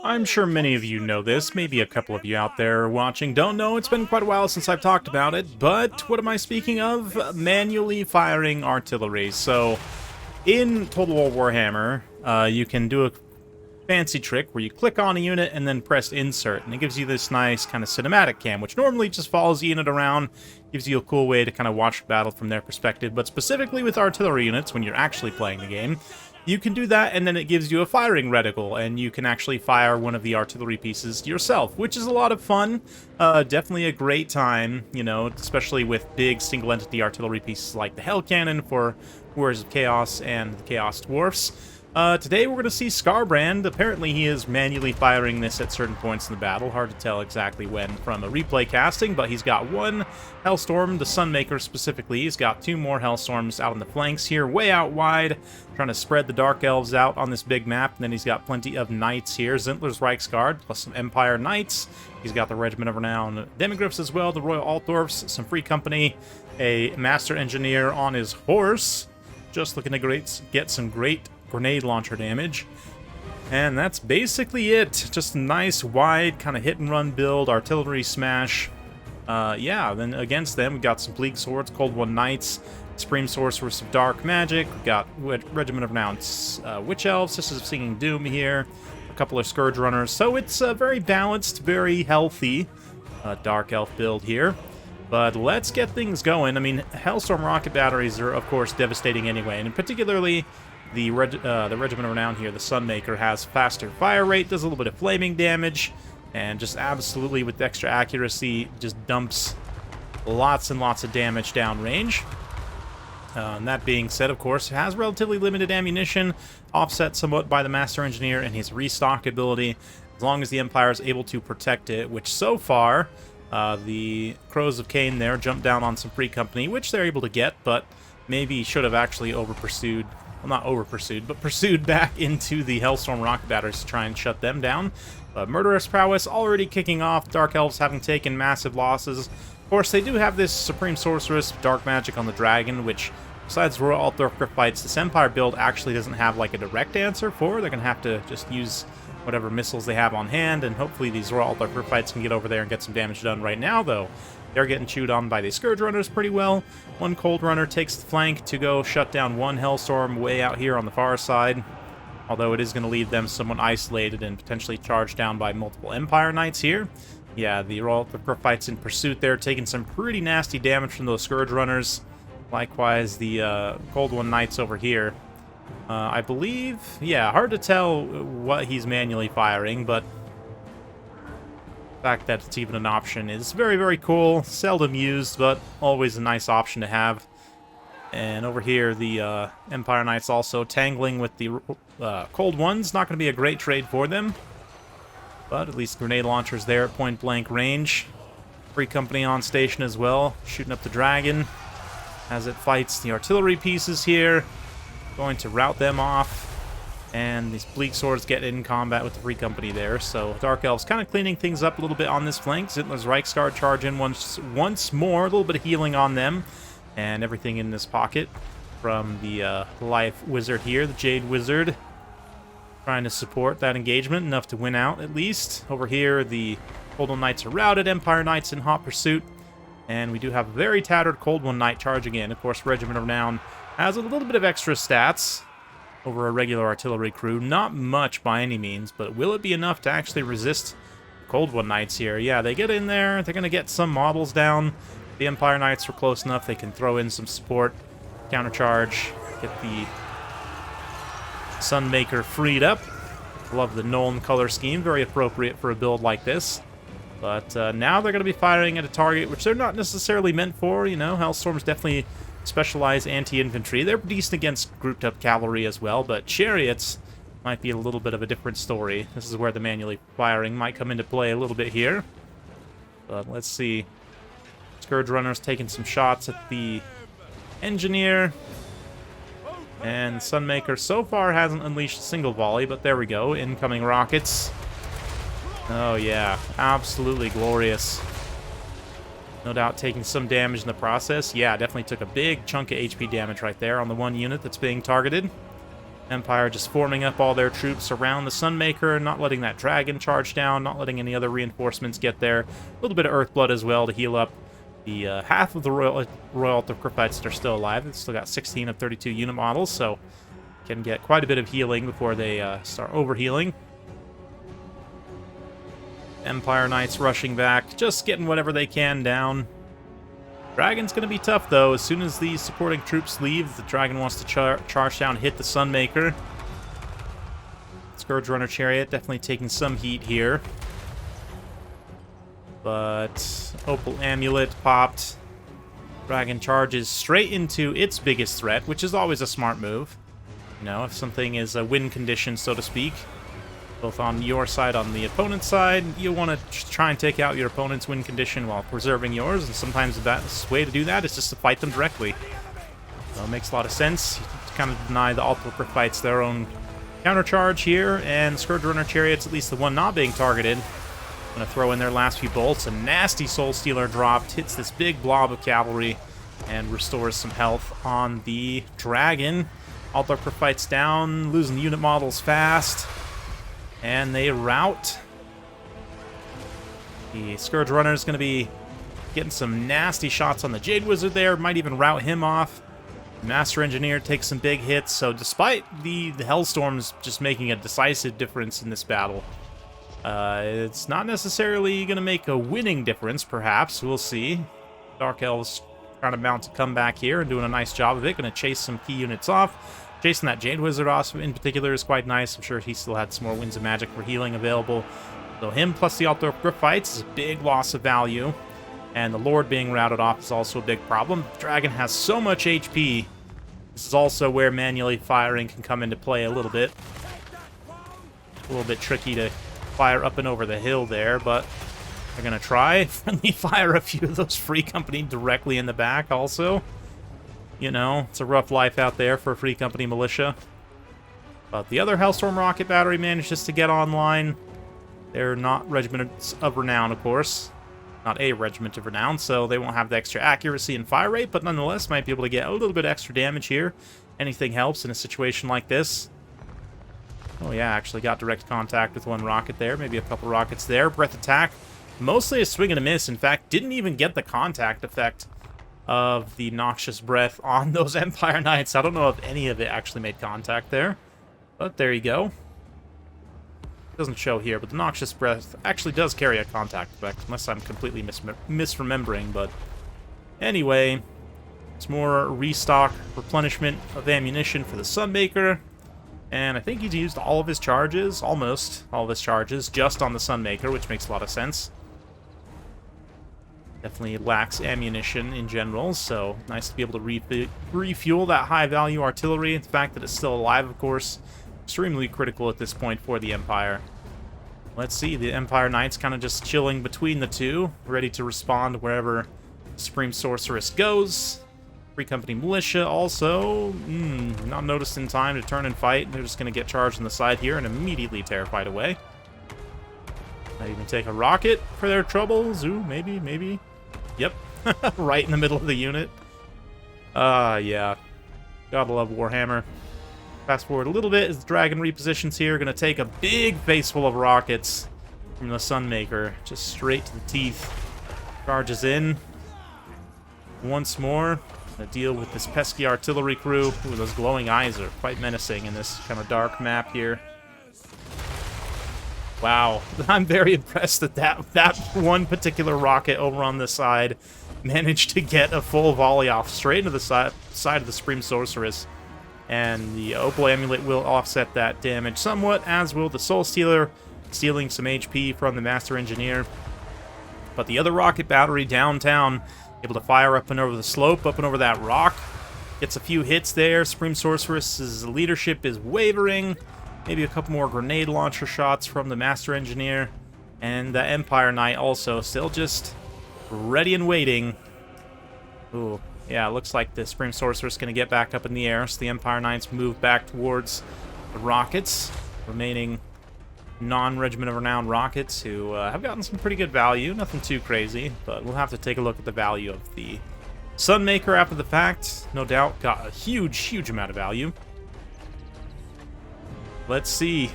I'm sure many of you know this, maybe a couple of you out there watching don't know. It's been quite a while since I've talked about it, but what am I speaking of? Manually firing artillery. So, in Total War Warhammer, you can do a fancy trick where you click on a unit and then press insert, and it gives you this nice kind of cinematic cam, which normally just follows the unit around, gives you a cool way to kind of watch the battle from their perspective, but specifically with artillery units, when you're actually playing the game, you can do that, and then it gives you a firing reticle, and you can actually fire one of the artillery pieces yourself, which is a lot of fun. Definitely a great time, you know, especially with big single-entity artillery pieces like the Hell Cannon for Warriors of Chaos and the Chaos Dwarfs. Today we're going to see Scarbrand. Apparently he is manually firing this at certain points in the battle. Hard to tell exactly when from a replay casting, but he's got one Helstorm, the Sunmaker specifically. He's got two more Helstorms out on the flanks here, way out wide, trying to spread the Dark Elves out on this big map. And then he's got plenty of Knights here. Zintler's Reichsguard, plus some Empire Knights. He's got the Regiment of Renown Demigryphs as well, the Royal Altdorfs, some Free Company, a Master Engineer on his horse. Just looking to get some great grenade launcher damage. And that's basically it. Just a nice, wide, kind of hit-and-run build, artillery smash. Yeah, then against them, we got some Bleak Swords, Cold One Knights, Supreme Sorceress of Dark Magic. We got Regiment of Renowned Witch Elves, Sisters of Singing Doom here, a couple of Scourge Runners. So it's a very balanced, very healthy Dark Elf build here. But let's get things going. I mean, Hellstorm rocket batteries are, of course, devastating anyway, and particularly the Regiment of Renown here, the Sunmaker, has faster fire rate, does a little bit of flaming damage, and just absolutely, with extra accuracy, just dumps lots and lots of damage downrange. And that being said, of course, it has relatively limited ammunition, offset somewhat by the Master Engineer and his restock ability, as long as the Empire is able to protect it, which so far, the Crows of Cain there jumped down on some Free Company, which they're able to get, but maybe should have actually over-pursued. Well, not over-pursued, but pursued back into the Hellstorm rocket batteries to try and shut them down. But Murderous Prowess already kicking off, Dark Elves having taken massive losses. Of course, they do have this Supreme Sorceress, Dark Magic on the Dragon, which, besides Royal Altdorf fights, this Empire build actually doesn't have like a direct answer for. They're going to have to just use whatever missiles they have on hand, and hopefully these Royal Altdorf fights can get over there and get some damage done. Right now, though, they're getting chewed on by the Scourge Runners pretty well. One Cold Runner takes the flank to go shut down one Hellstorm way out here on the far side, although it is going to leave them somewhat isolated and potentially charged down by multiple Empire Knights here. Yeah, the Royal Altdorf fights in pursuit there, taking some pretty nasty damage from those Scourge Runners. Likewise, the Cold One Knights over here. I believe, yeah, hard to tell what he's manually firing, but the fact that it's even an option is very, very cool. Seldom used, but always a nice option to have. And over here, the Empire Knights also tangling with the Cold Ones. Not going to be a great trade for them, but at least grenade launchers there at point-blank range. Free Company on station as well, shooting up the Dragon as it fights the artillery pieces here. Going to rout them off, and these Bleak Swords get in combat with the Free Company there, so Dark Elves kind of cleaning things up a little bit on this flank. Zintler's Reichsguard charge in once more, a little bit of healing on them, and everything in this pocket from the Life Wizard here, the Jade Wizard, trying to support that engagement, enough to win out at least. Over here, the Cold One Knights are routed, Empire Knights in hot pursuit, and we do have a very tattered Cold One Knight charging in. Of course, Regiment of Renown has a little bit of extra stats over a regular artillery crew. Not much by any means, but will it be enough to actually resist Cold One Knights here? Yeah, they get in there. They're going to get some models down. The Empire Knights are close enough. They can throw in some support, countercharge, get the Sunmaker freed up. Love the Nuln color scheme. Very appropriate for a build like this. But now they're going to be firing at a target, which they're not necessarily meant for. You know, Hellstorm's definitely specialized anti-infantry. They're decent against grouped-up cavalry as well, but chariots might be a little bit of a different story. This is where the manually firing might come into play a little bit here. But let's see. Scourge Runners taking some shots at the Engineer. And Sunmaker so far hasn't unleashed a single volley, but there we go. Incoming rockets. Oh yeah, absolutely glorious. No doubt taking some damage in the process. Yeah, definitely took a big chunk of HP damage right there on the one unit that's being targeted. Empire just forming up all their troops around the Sunmaker, not letting that dragon charge down, not letting any other reinforcements get there. A little bit of Earthblood as well to heal up the half of the Royal Arthroprophytes that are still alive. They've still got 16 of 32 unit models, so can get quite a bit of healing before they start overhealing. Empire Knights rushing back, just getting whatever they can down. Dragon's going to be tough, though. As soon as these supporting troops leave, the Dragon wants to charge down, hit the Sunmaker. Scourge Runner Chariot definitely taking some heat here. But Opal Amulet popped. Dragon charges straight into its biggest threat, which is always a smart move. You know, if something is a win condition, so to speak, both on your side, on the opponent's side, you want to try and take out your opponent's win condition while preserving yours, and sometimes the best way to do that is just to fight them directly. So it makes a lot of sense. You kind of deny the Arthroprophytes their own countercharge here, and Scourge Runner Chariots, at least the one not being targeted, going to throw in their last few bolts. A nasty Soul Stealer dropped, hits this big blob of cavalry, and restores some health on the Dragon. Arthroprophytes down, losing unit models fast. And they rout. The Scourge Runner is going to be getting some nasty shots on the Jade Wizard there. Might even rout him off. Master Engineer takes some big hits. So despite the Helstorms just making a decisive difference in this battle, it's not necessarily going to make a winning difference, perhaps. We'll see. Dark Elves trying to mount a comeback here and doing a nice job of it. Going to chase some key units off. Chasing that Jade Wizard off in particular is quite nice. I'm sure he still had some more Winds of Magic for healing available. So him plus the Arthroprophytes is a big loss of value. And the Lord being routed off is also a big problem. The Dragon has so much HP. This is also where manually firing can come into play a little bit. A little bit tricky to fire up and over the hill there, but they're going to try. Friendly fire a few of those Free Company directly in the back also. You know, it's a rough life out there for a Free Company militia. But the other Helstorm rocket battery manages to get online. They're not regiments of renown, of course. Not a regiment of renown, so they won't have the extra accuracy and fire rate, but nonetheless might be able to get a little bit extra damage here. Anything helps in a situation like this. Oh yeah, actually got direct contact with one rocket there. Maybe a couple rockets there. Breath attack. Mostly a swing and a miss. In fact, didn't even get the contact effect of the Noxious Breath on those Empire Knights. I don't know if any of it actually made contact there, but there you go. Doesn't show here, but the Noxious Breath actually does carry a contact effect, unless I'm completely misremembering, but anyway, it's more restock, replenishment of ammunition for the Sunmaker, and I think he's used all of his charges, almost all of his charges, just on the Sunmaker, which makes a lot of sense. Definitely lacks ammunition in general, so nice to be able to refuel that high-value artillery. The fact that it's still alive, of course, extremely critical at this point for the Empire. Let's see, the Empire Knights kind of just chilling between the two, ready to respond wherever Supreme Sorceress goes. Free Company Militia also, not noticed in time to turn and fight. They're just going to get charged on the side here and immediately terrified away. Might even take a rocket for their troubles. Ooh, maybe. Yep, right in the middle of the unit. Yeah. Gotta love Warhammer. Fast forward a little bit as the Dragon repositions here. Gonna take a big face full of rockets from the Sunmaker. Just straight to the teeth. Charges in. Once more. Gonna deal with this pesky artillery crew. Ooh, those glowing eyes are quite menacing in this kind of dark map here. Wow, I'm very impressed that that one particular rocket over on the side managed to get a full volley off straight into the side of the Supreme Sorceress. And the Opal Amulet will offset that damage somewhat, as will the Soul Stealer, stealing some HP from the Master Engineer. But the other rocket battery downtown, able to fire up and over the slope, up and over that rock. Gets a few hits there. Supreme Sorceress's leadership is wavering. Maybe a couple more grenade launcher shots from the Master Engineer. And the Empire Knight also still just ready and waiting. Ooh, yeah, looks like the Supreme Sorcerer is going to get back up in the air. So the Empire Knights move back towards the rockets. Remaining non-Regiment of Renown rockets who have gotten some pretty good value. Nothing too crazy, but we'll have to take a look at the value of the Sunmaker after the fact. No doubt got a huge amount of value. Let's see.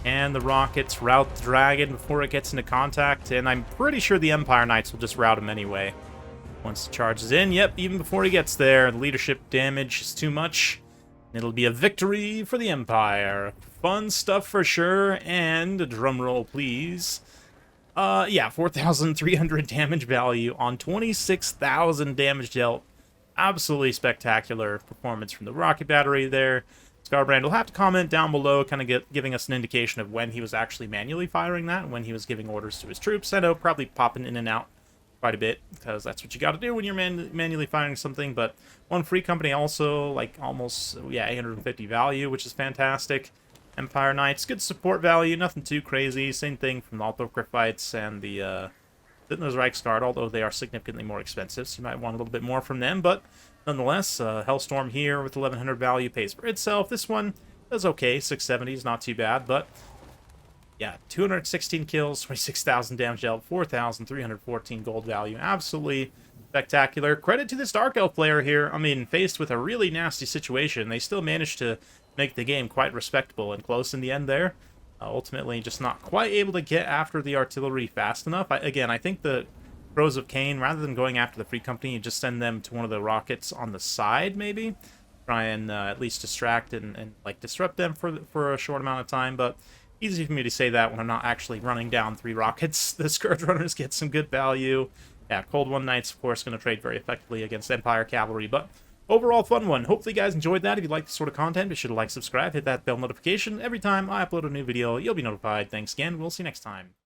And the rockets rout the dragon before it gets into contact, and I'm pretty sure the Empire Knights will just rout him anyway. Once it charges in, yep, even before he gets there, the leadership damage is too much. It'll be a victory for the Empire. Fun stuff for sure, and a drum roll, please. Yeah, 4,300 damage value on 26,000 damage dealt. Absolutely spectacular performance from the rocket battery there. Scarbrand will have to comment down below, kind of giving us an indication of when he was actually manually firing that, when he was giving orders to his troops. I know, probably popping in and out quite a bit, because that's what you got to do when you're manually firing something. But one free company also, like, almost, yeah, 850 value, which is fantastic. Empire Knights, good support value, nothing too crazy. Same thing from the Althoff and the Reichsguard, although they are significantly more expensive, so you might want a little bit more from them. But nonetheless, Helstorm here with 1100 value pays for itself. This one does okay, 670 is not too bad, but yeah, 216 kills, 26,000 damage dealt, 4,314 gold value. Absolutely spectacular. Credit to this Dark Elf player here. I mean, faced with a really nasty situation, they still managed to make the game quite respectable and close in the end there. Ultimately, just not quite able to get after the artillery fast enough. Again, I think the Crows of Cain, rather than going after the free company, you just send them to one of the rockets on the side, maybe. Try and at least distract and like disrupt them for a short amount of time. But easy for me to say that when I'm not actually running down 3 rockets. The Scourge Runners get some good value. Yeah, Cold One Knights, of course, going to trade very effectively against Empire Cavalry, but overall, fun one. Hopefully you guys enjoyed that. If you like this sort of content, be sure to like, subscribe, hit that bell notification. Every time I upload a new video, you'll be notified. Thanks again. We'll see you next time.